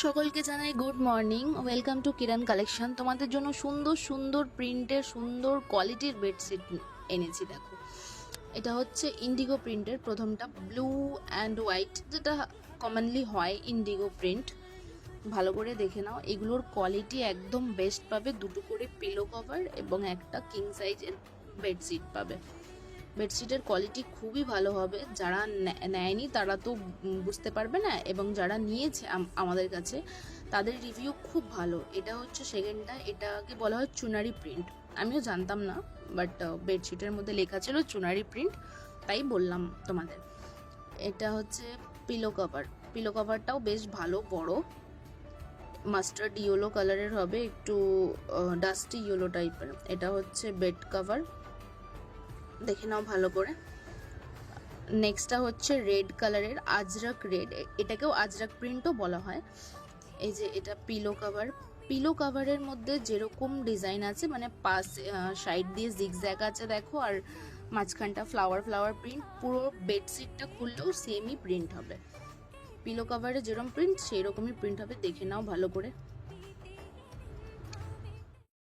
সকলকে জানাই good morning, welcome to Kiran collection. তোমাদের জন্য সুন্দর সুন্দর প্রিন্টের সুন্দর কোয়ালিটির বেডশিট এনেছি। দেখো, এটা হচ্ছে ইন্ডিগো প্রিন্টের। প্রথমটা ব্লু অ্যান্ড হোয়াইট, যেটা কমনলি হয় ইন্ডিগো প্রিন্ট। ভালো করে দেখে নাও, এগুলোর কোয়ালিটি একদম বেস্ট পাবে। দুটো করে পিলো কভার এবং একটা কিং সাইজের বেডশিট পাবে। বেডশিটের কোয়ালিটি খুবই ভালো হবে। যারা নেয়নি তারা তো বুঝতে পারবে না, এবং যারা নিয়েছে আমাদের কাছে তাদের রিভিউ খুব ভালো। এটা হচ্ছে সেকেন্ডটা, এটাকে বলা হয় চুনারি প্রিন্ট। আমিও জানতাম না, বাট বেডশিটের মধ্যে লেখা ছিল চুনারি প্রিন্ট, তাই বললাম তোমাদের। এটা হচ্ছে পিলো কভার। পিলো কভারটাও বেশ ভালো, বড় মাস্টার্ড ইয়েলো কালারের হবে, একটু ডাস্টি ইয়েলো টাইপের। এটা হচ্ছে বেড কভার, দেখে নাও ভালো করে। নেক্সটটা হচ্ছে রেড কালারের, আজরাক রেড, এটাকেও আজরাক প্রিন্টও বলা হয়। এই যে এটা পিলো কভার। পিলো কভারের মধ্যে যেরকম ডিজাইন আছে, মানে পাশ সাইড দিয়ে জিগজ্যাগ আছে দেখো, আর মাঝখানটা ফ্লাওয়ার ফ্লাওয়ার প্রিন্ট, পুরো বেডশিটটা খুললেও সেমই প্রিন্ট হবে। পিলো কভারে যেরকম প্রিন্ট সেই রকমই প্রিন্ট হবে, দেখে নাও ভালো করে।